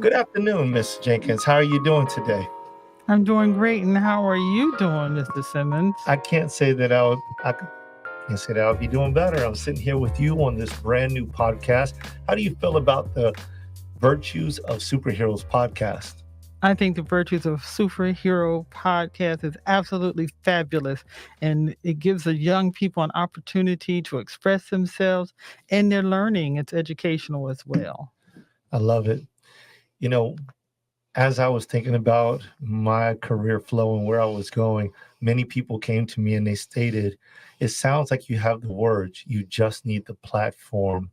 Good afternoon, Miss Jenkins. How are you doing today? I'm doing great. And how are you doing, Mr. Simmons? I can't say that can't say that I'll be doing better. I'm sitting here with you on this brand new podcast. How do you feel about the Virtues of Superheroes podcast? I think the Virtues of Superhero podcast is absolutely fabulous. And it gives the young people an opportunity to express themselves, and they're learning. It's educational as well. I love it. You know, as I was thinking about my career flow and where I was going, many people came to me and they stated, it sounds like you have the words, you just need the platform.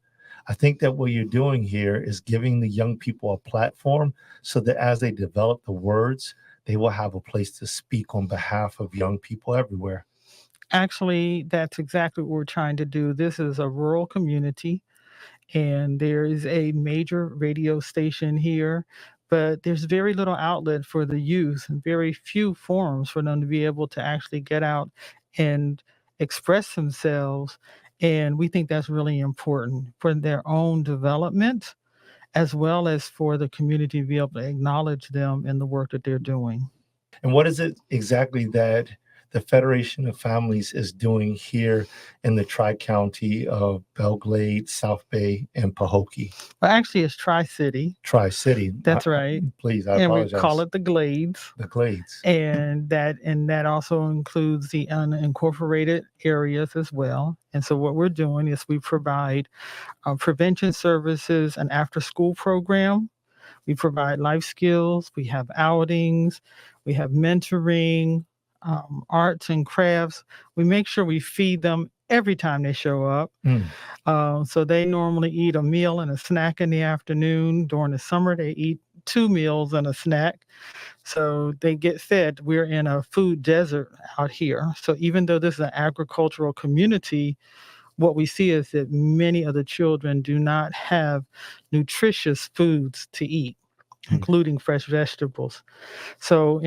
I think that what you're doing here is giving the young people a platform so that as they develop the words, they will have a place to speak on behalf of young people everywhere. Actually, that's exactly what we're trying to do. This is a rural community, and there is a major radio station here, but there's very little outlet for the youth and very few forums for them to be able to actually get out and express themselves. And we think that's really important for their own development as well as for the community to be able to acknowledge them in the work that they're doing. And what is it exactly that the Federation of Families is doing here in the Tri County of Belglade, South Bay, and Pahokee? Well, actually, it's Tri City. Tri City. That's right. Please, I And we call apologize. it the Glades. The Glades. And that also includes the unincorporated areas as well. And so what we're doing is we provide prevention services and after school program. We provide life skills. We have outings. We have mentoring, arts and crafts. We make sure we feed them every time they show up. Mm. So they normally eat a meal and a snack in the afternoon. During the summer, they eat 2 meals and a snack. So they get fed. We're in a food desert out here. So even though this is an agricultural community, what we see is that many of the children do not have nutritious foods to eat, including fresh vegetables. So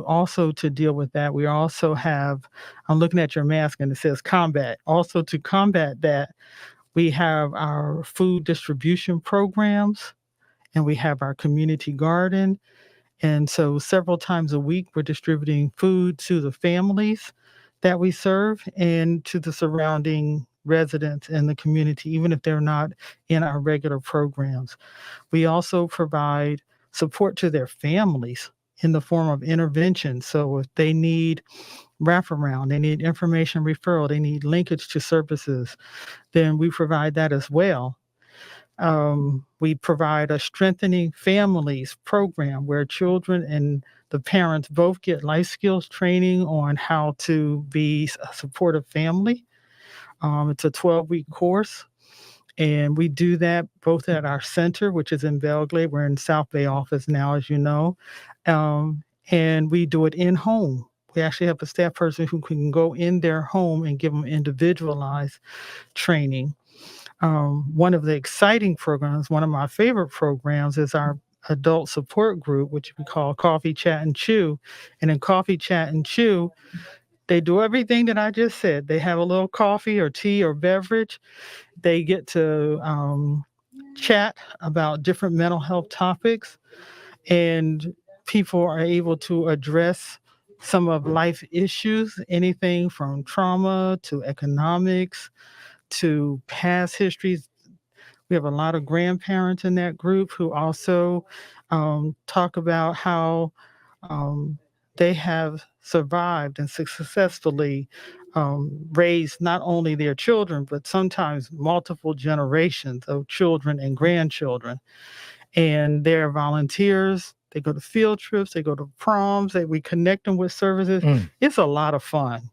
also to deal with that, we also have, I'm looking at your mask and it says combat. Also to combat that, we have our food distribution programs and we have our community garden. And so several times a week, we're distributing food to the families that we serve and to the surrounding residents in the community, even if they're not in our regular programs. We also provide support to their families in the form of intervention. So if they need wraparound, they need information referral, they need linkage to services, then we provide that as well. We provide a strengthening families program where children and the parents both get life skills training on how to be a supportive family. It's a 12-week course, and we do that both at our center, which is in Belgrade. We're in South Bay office now, as you know, and we do it in home. We actually have a staff person who can go in their home and give them individualized training. One of the exciting programs, one of my favorite programs, is our adult support group, which we call Coffee, Chat, and Chew. And in Coffee, Chat, and Chew, they do everything that I just said. They have a little coffee or tea or beverage. They get to chat about different mental health topics, and people are able to address some of life issues, anything from trauma to economics to past histories. We have a lot of grandparents in that group who also talk about how um, they have survived and successfully raised not only their children, but sometimes multiple generations of children and grandchildren. And they're volunteers. They go to field trips, they go to proms, we connect them with services. It's a lot of fun.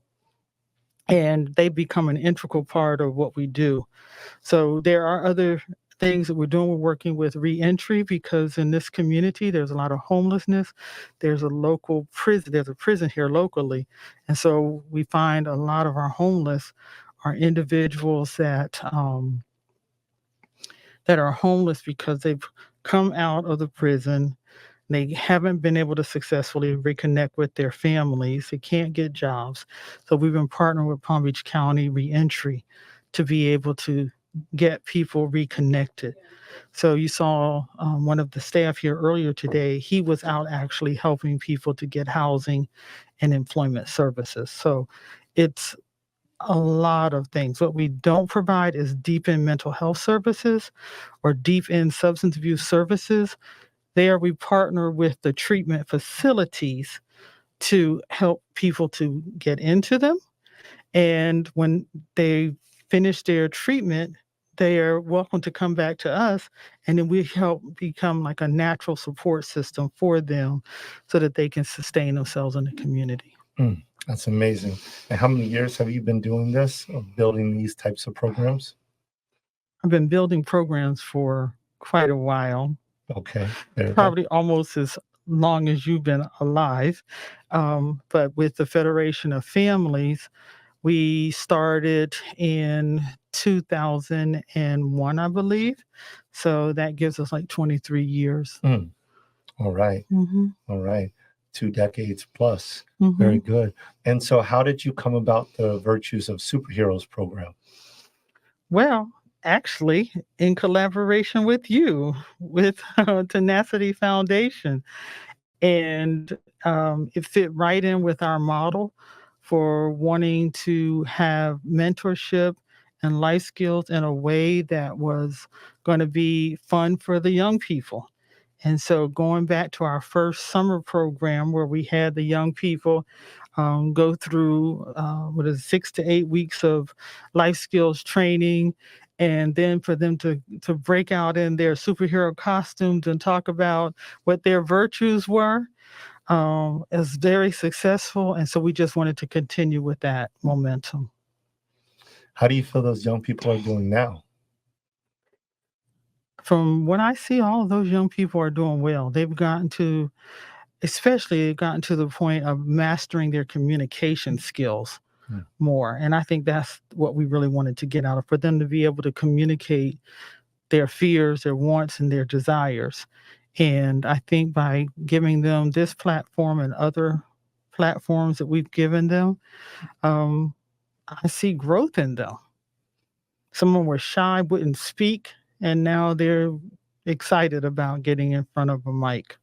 And they become an integral part of what we do. So there are other things that we're doing. We're working with reentry because in this community, there's a lot of homelessness. There's a local prison. There's a prison here locally. And so we find a lot of our homeless are individuals that are homeless because they've come out of the prison. They haven't been able to successfully reconnect with their families. They can't get jobs. So we've been partnering with Palm Beach County Reentry to be able to get people reconnected. So you saw one of the staff here earlier today. He was out actually helping people to get housing and employment services. So it's a lot of things. What we don't provide is deep in mental health services or deep in substance abuse services. There we partner with the treatment facilities to help people to get into them. And when they finish their treatment, they are welcome to come back to us, and then we help become like a natural support system for them so that they can sustain themselves in the community. That's amazing. And how many years have you been doing this, of building these types of programs? I've been building programs for quite a while, Okay, very good. probably almost as long as you've been alive. But with the Federation of Families, we started in 2001, I believe. So that gives us like 23 years. All right. Mhm. All right. 2 decades plus. Mhm. Very good. And so how did you come about the Virtues of Superheroes program? Well, actually, in collaboration with you, with Tenacity Foundation. And it fit right in with our model for wanting to have mentorship and life skills in a way that was going to be fun for the young people. And so going back to our first summer program where we had the young people go through 6 to 8 weeks of life skills training, and then for them to break out in their superhero costumes and talk about what their virtues were, is very successful. And so we just wanted to continue with that momentum. How do you feel those young people are doing now? From what I see, all of those young people are doing well. They've gotten to the point of mastering their communication skills more. And I think that's what we really wanted to get out of, for them to be able to communicate their fears, their wants, and their desires. And I think by giving them this platform and other platforms that we've given them, I see growth in them. Some of them were shy, wouldn't speak, and now they're excited about getting in front of a mic.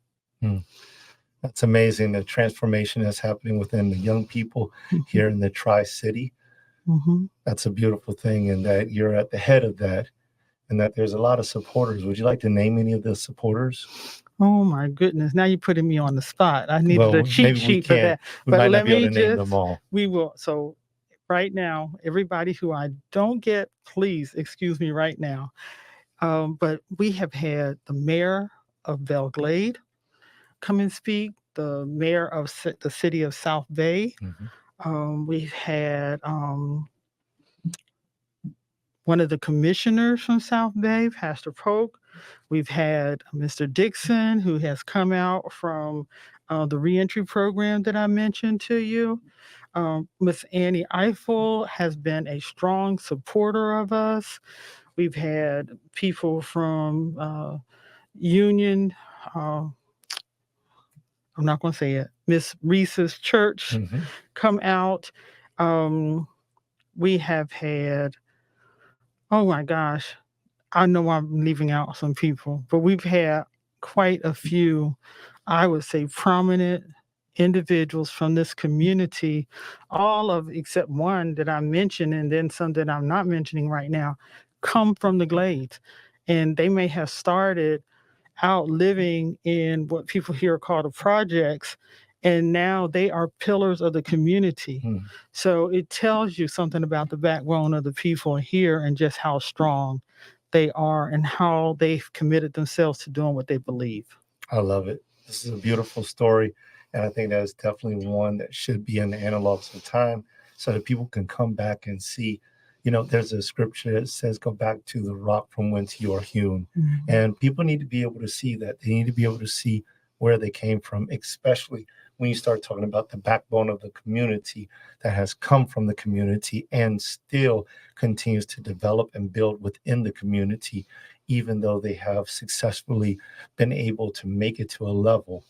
That's amazing. The transformation that's happening within the young people here in the Tri-City. That's a beautiful thing, and that you're at the head of that, and that there's a lot of supporters. Would you like to name any of the supporters? Oh my goodness. Now you're putting me on the spot. I needed Well, a cheat maybe we sheet for can't. that. We But might not let be able me to name just, them all. we will. So right now, everybody who I don't get, please excuse me right now. But we have had the mayor of Belglade come and speak, the mayor of the city of South Bay. We've had one of the commissioners from South Bay, Pastor Polk. We've had Mr. Dixon, who has come out from the reentry program that I mentioned to you. Miss Annie Eiffel has been a strong supporter of us. We've had people from Union, I'm not going to say it, Miss Reese's church come out. We have had, oh my gosh, I know I'm leaving out some people, but we've had quite a few, I would say, prominent individuals from this community, all of except one that I mentioned, and then some that I'm not mentioning right now, come from the Glades. And they may have started out living in what people here call the projects, and now they are pillars of the community. So it tells you something about the backbone of the people here and just how strong they are and how they've committed themselves to doing what they believe. I love it. This is a beautiful story. And I think that is definitely one that should be in the analogs of time so that people can come back and see. You know, there's a scripture that says, go back to the rock from whence you are hewn. And people need to be able to see that. They need to be able to see where they came from, especially when you start talking about the backbone of the community that has come from the community and still continues to develop and build within the community, even though they have successfully been able to make it to a level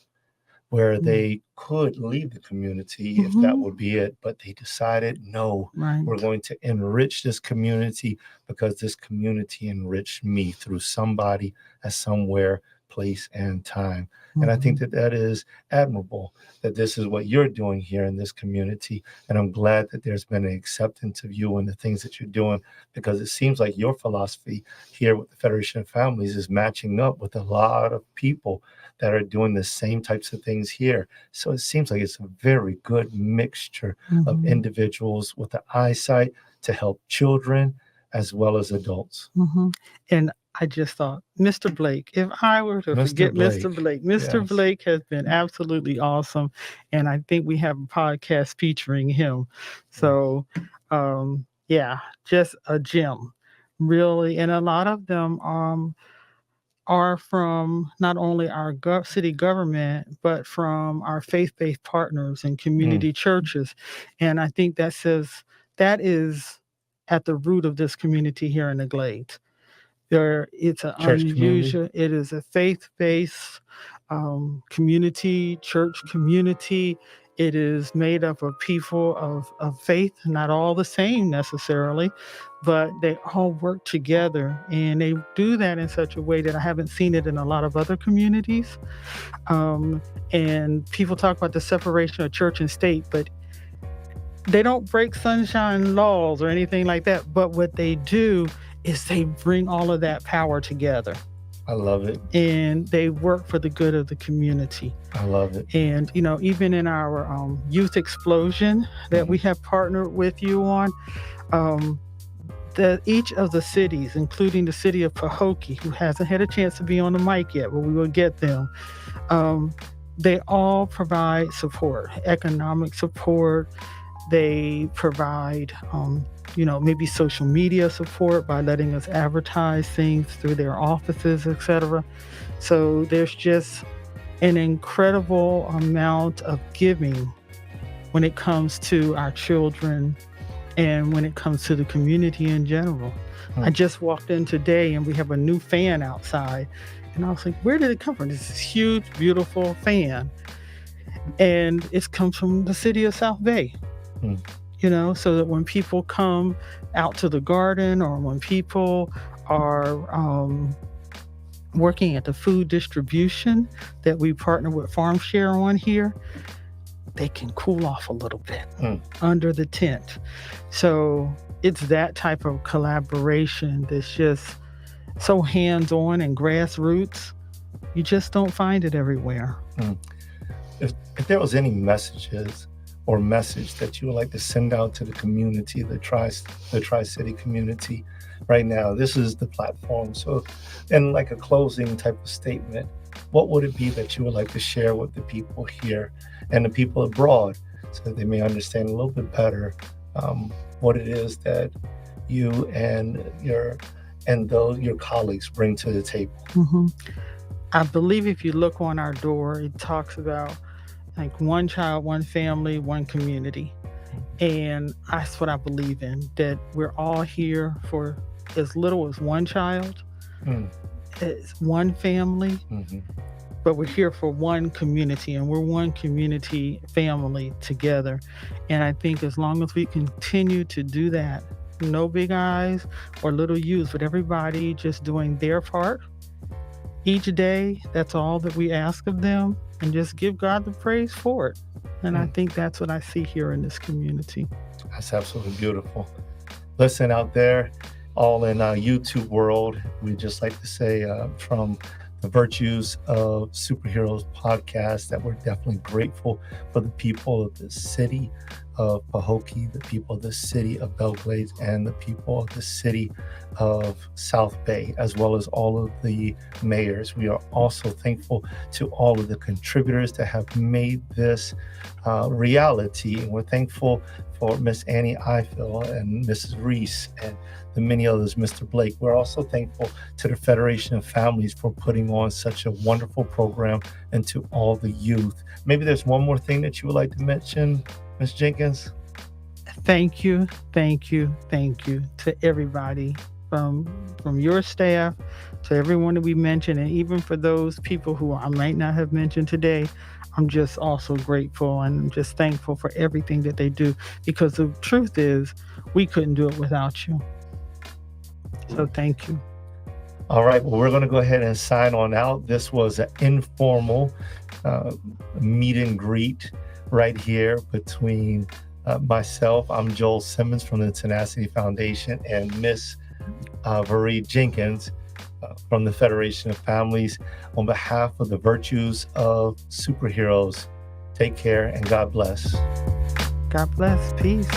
where Mm. they could leave the community if that would be it, but they decided, no, we're Right. going to enrich this community because this community enriched me through somebody at somewhere, place, and time. And I think Mhm. that that is admirable, that this is what you're doing here in this community. And I'm glad that there's been an acceptance of you and the things that you're doing, because it seems like your philosophy here with the Federation of Families is matching up with a lot of people that are doing the same types of things here. So it seems like it's a very good mixture of Mhm. individuals with the eyesight to help children as well as adults. Mhm. And I just thought, Mr. Blake, if I were to Mr. forget Mr. Blake. Blake, Mr. Yes. Blake has been absolutely awesome, and I think we have a podcast featuring him. So, yeah, just a gem, really. And a lot of them are from not only our city government, but from our faith-based partners and Mm. community churches. And I think that is at the root of this community here in the Glades. It's an Church community. unusual. It is a faith-based community, church community. It is made up of people of faith, not all the same necessarily, but they all work together, and they do that in such a way that I haven't seen it in a lot of other communities. Um, and people talk about the separation of church and state, but they don't break sunshine laws or anything like that. But what they do is they bring all of that power together, I love it. and they work for the good of the community. I love it. And, even in our youth explosion that we have partnered with you on, um, each of the cities, including the city of Pahokee, who hasn't had a chance to be on the mic yet, but we will get them, um, they all provide support, economic support. They provide, maybe social media support by letting us advertise things through their offices, etc. So there's just an incredible amount of giving when it comes to our children and when it comes to the community in general. I just walked in today and we have a new fan outside. And I was like, where did it come from? This huge, beautiful fan. And it's come from the city of South Bay. Mm. So that when people come out to the garden, or when people are working at the food distribution that we partner with Farm Share on here, they can cool off a little bit under the tent. So it's that type of collaboration that's just so hands-on and grassroots. You just don't find it everywhere. If there was any messages or message that you would like to send out to the community, the Tri-City community right now, this is the platform. So, in like a closing type of statement, what would it be that you would like to share with the people here and the people abroad, so that they may understand a little bit better what it is that you and your colleagues bring to the table? I believe if you look on our door, it talks about like one child, one family, one community. And that's what I believe in, that we're all here for as little as one child, it's one family, but we're here for one community, and we're one community family together. And I think as long as we continue to do that, no big eyes or little U's, but everybody just doing their part each day, that's all that we ask of them, and just give God the praise for it. And I think that's what I see here in this community. That's absolutely beautiful. Listen, out there, all in our YouTube world, we just like to say from the Virtues of Superheroes podcast that we're definitely grateful for the people of the city of Pahokee, the people of the city of Belgrade, and the people of the city of South Bay, as well as all of the mayors. We are also thankful to all of the contributors that have made this reality. And we're thankful for Miss Annie Eiffel and Mrs. Reese and the many others, Mr. Blake. We're also thankful to the Federation of Families for putting on such a wonderful program, and to all the youth. Maybe there's one more thing that you would like to mention, Ms. Jenkins? Thank you to everybody from your staff to everyone that we mentioned, and even for those people who I might not have mentioned today. I'm just also grateful and I'm just thankful for everything that they do, because the truth is we couldn't do it without you. So thank you. All right, well, we're going to go ahead and sign on out. This was an informal uh, meet and greet right here between myself. I'm Joel Simmons from the Tenacity Foundation, and Miss Veree Jenkins from the Federation of Families. On behalf of the Virtues of Superheroes, take care and God bless. God bless. Peace.